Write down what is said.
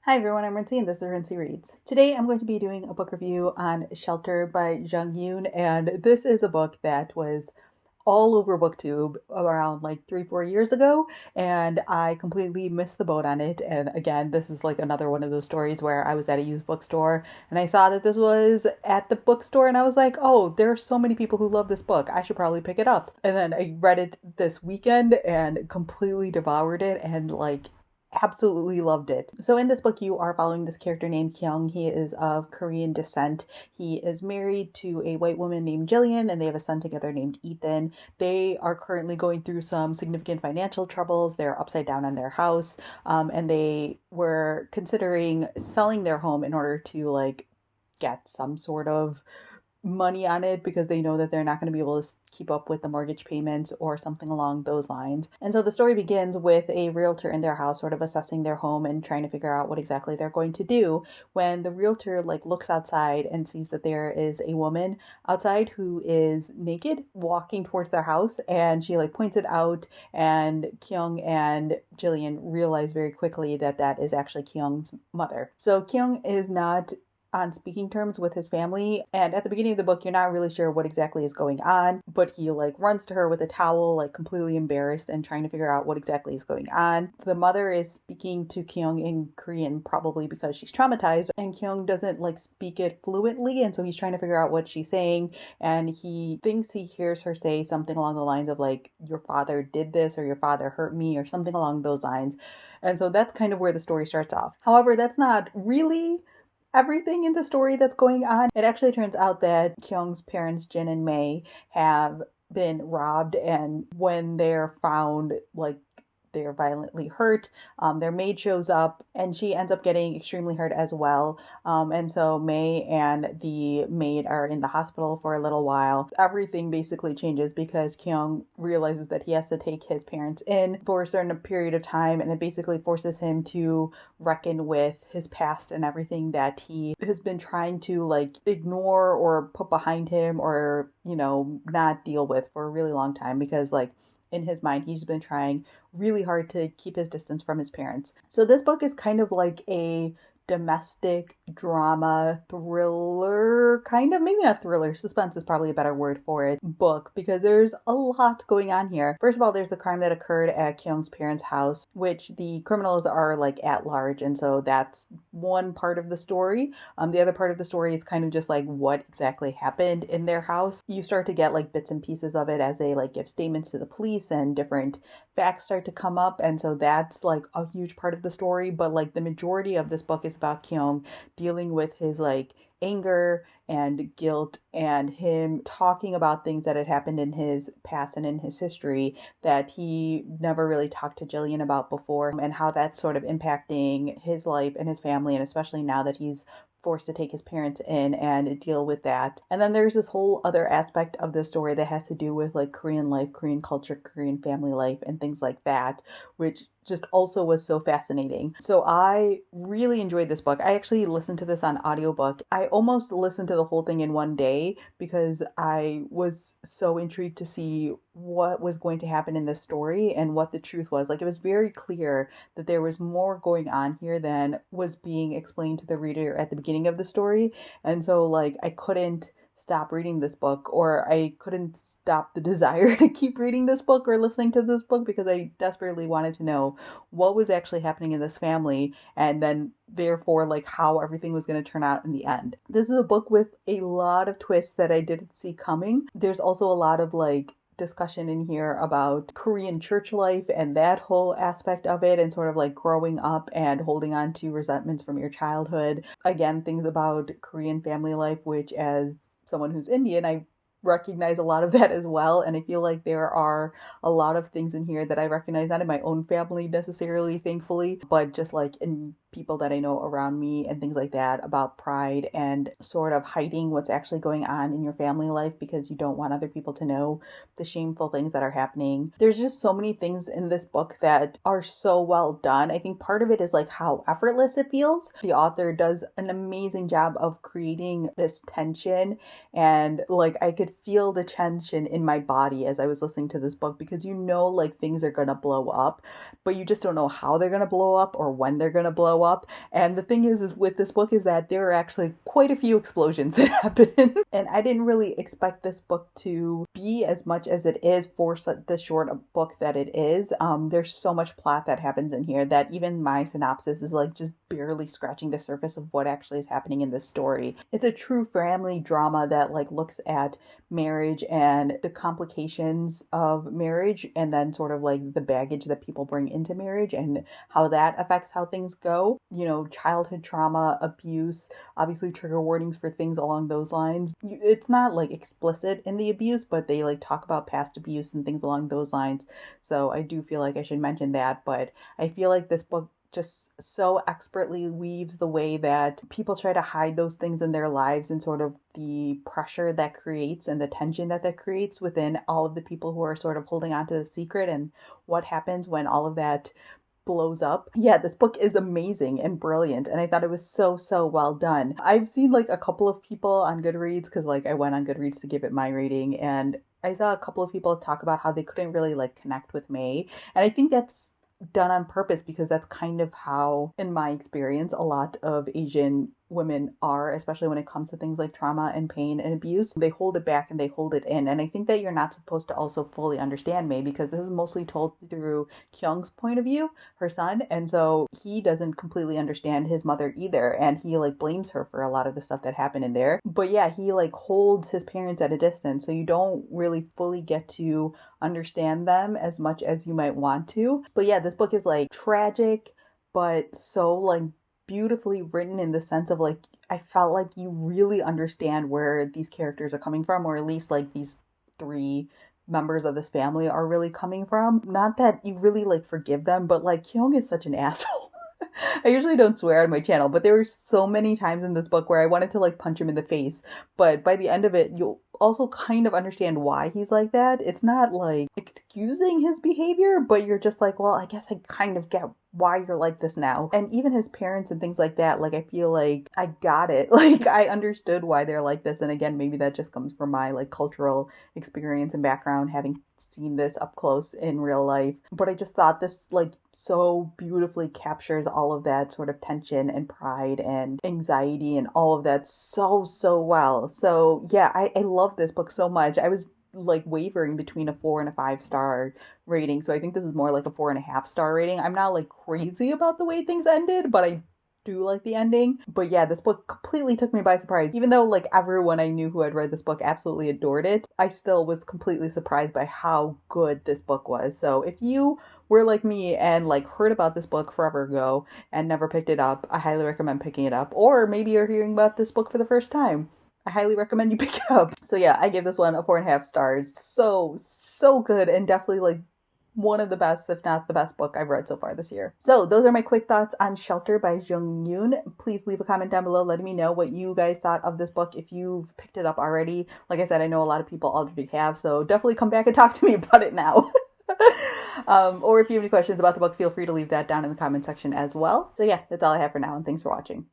Hi everyone, I'm Rincey and this is Rincey Reads. Today I'm going to be doing a book review on Shelter by Jung, and this is a book that was all over BookTube around like 3-4 years ago, and I completely missed the boat on it. And again, this is like another one of those stories where I was at a used bookstore and I saw that this was at the bookstore and I was like, oh, there are so many people who love this book, I should probably pick it up. And then I read it this weekend and completely devoured it and absolutely loved it. So in this book, you are following this character named Jung. He is of Korean descent. He is married to a white woman named Jillian, and they have a son together named Ethan. They are currently going through some significant financial troubles. They're upside down on their house, and they were considering selling their home in order to get some sort of money on it because they know that they're not going to be able to keep up with the mortgage payments or something along those lines. And so the story begins with a realtor in their house sort of assessing their home and trying to figure out what exactly they're going to do when the realtor looks outside and sees that there is a woman outside who is naked walking towards their house, and she points it out, and Kyung and Jillian realize very quickly that that is actually Kyung's mother. So Kyung is not on speaking terms with his family, and at the beginning of the book you're not really sure what exactly is going on, but he runs to her with a towel, completely embarrassed and trying to figure out what exactly is going on. The mother is speaking to Kyung in Korean, probably because she's traumatized, and Kyung doesn't speak it fluently, and so he's trying to figure out what she's saying, and he thinks he hears her say something along the lines of your father did this, or your father hurt me, or something along those lines. And so that's kind of where the story starts off. However, that's not really everything in the story that's going on. It actually turns out that Kyung's parents, Jin and Mei, have been robbed, and when they're found, they're violently hurt. Their maid shows up and she ends up getting extremely hurt as well. And so Mei and the maid are in the hospital for a little while. Everything basically changes because Kyung realizes that he has to take his parents in for a certain period of time, and it basically forces him to reckon with his past and everything that he has been trying to ignore or put behind him, or not deal with for a really long time, because in his mind, he's been trying really hard to keep his distance from his parents. So this book is kind of like a domestic drama thriller, kind of, maybe not thriller, suspense is probably a better word for it, book, because there's a lot going on here. First of all, there's the crime that occurred at Kyung's parents' house, which the criminals are at large, and so that's one part of the story. The other part of the story is kind of just what exactly happened in their house. You start to get bits and pieces of it as they give statements to the police, and different facts start to come up, and so that's a huge part of the story. But the majority of this book is about Kyung dealing with his anger and guilt, and him talking about things that had happened in his past and in his history that he never really talked to Jillian about before, and how that's sort of impacting his life and his family, and especially now that he's forced to take his parents in and deal with that. And then there's this whole other aspect of the story that has to do with Korean life, Korean culture, Korean family life, and things like that, which just also was so fascinating. So I really enjoyed this book. I actually listened to this on audiobook. I almost listened to the whole thing in one day because I was so intrigued to see what was going to happen in this story and what the truth was. It was very clear that there was more going on here than was being explained to the reader at the beginning of the story. And so I couldn't stop reading this book, or I couldn't stop the desire to keep reading this book or listening to this book, because I desperately wanted to know what was actually happening in this family, and then therefore how everything was going to turn out in the end. This is a book with a lot of twists that I didn't see coming. There's also a lot of discussion in here about Korean church life and that whole aspect of it, and sort of growing up and holding on to resentments from your childhood. Again, things about Korean family life, which, as someone who's Indian, I recognize a lot of that as well, and I feel like there are a lot of things in here that I recognize, not in my own family necessarily, thankfully, but just in people that I know around me and things like that, about pride and sort of hiding what's actually going on in your family life because you don't want other people to know the shameful things that are happening. There's just so many things in this book that are so well done. I think part of it is how effortless it feels. The author does an amazing job of creating this tension, and I could feel the tension in my body as I was listening to this book, because things are gonna blow up, but you just don't know how they're gonna blow up or when they're gonna blow blow up. And the thing is with this book is that there are actually quite a few explosions that happen. And I didn't really expect this book to be as much as it is for the short book that it is. There's so much plot that happens in here that even my synopsis is like just barely scratching the surface of what actually is happening in this story. It's a true family drama that like looks at marriage and the complications of marriage, and then sort of like the baggage that people bring into marriage and how that affects how things go. You know, childhood trauma, abuse, obviously trigger warnings for things along those lines. It's not like explicit in the abuse, but they like talk about past abuse and things along those lines. So I do feel like I should mention that, but I feel like this book just so expertly weaves the way that people try to hide those things in their lives and sort of the pressure that creates and the tension that creates within all of the people who are sort of holding on to the secret, and what happens when all of that blows up. Yeah, this book is amazing and brilliant, and I thought it was so well done. I've seen like a couple of people on Goodreads, because like I went on Goodreads to give it my rating, and I saw a couple of people talk about how they couldn't really like connect with May, and I think that's done on purpose, because that's kind of how, in my experience, a lot of Asian women are, especially when it comes to things like trauma and pain and abuse. They hold it back and they hold it in. And I think that you're not supposed to also fully understand May, because this is mostly told through Kyung's point of view, her son. And so he doesn't completely understand his mother either. And he like blames her for a lot of the stuff that happened in there. But yeah, he like holds his parents at a distance. So you don't really fully get to understand them as much as you might want to. But yeah, this book is like tragic, but so like beautifully written in the sense of like, I felt like you really understand where these characters are coming from, or at least like these three members of this family are really coming from. Not that you really like forgive them, but like Kyung is such an asshole. I usually don't swear on my channel, but there were so many times in this book where I wanted to like punch him in the face. But by the end of it, you'll also kind of understand why he's like that. It's not like excusing his behavior, but you're just like, well, I guess I kind of get why you're like this now. And even his parents and things like that, like I feel like I got it. Like I understood why they're like this. And again, maybe that just comes from my like cultural experience and background, having seen this up close in real life. But I just thought this like so beautifully captures all of that sort of tension and pride and anxiety and all of that so well. So yeah, I love this book so much. I was like wavering between a 4 and a 5 star rating, so I think this is more like a 4.5 star rating. I'm not like crazy about the way things ended, but I do like the ending. But yeah, this book completely took me by surprise. Even though like everyone I knew who had read this book absolutely adored it, I still was completely surprised by how good this book was. So if you were like me and like heard about this book forever ago and never picked it up, I highly recommend picking it up. Or maybe you're hearing about this book for the first time, I highly recommend you pick it up. So yeah, I give this one a 4.5 stars. So good, and definitely like one of the best, if not the best book I've read so far this year. So those are my quick thoughts on Shelter by Jung. Please leave a comment down below letting me know what you guys thought of this book if you've picked it up already. Like I said, I know a lot of people already have, so definitely come back and talk to me about it now. Or if you have any questions about the book, feel free to leave that down in the comment section as well. So yeah, that's all I have for now, and thanks for watching.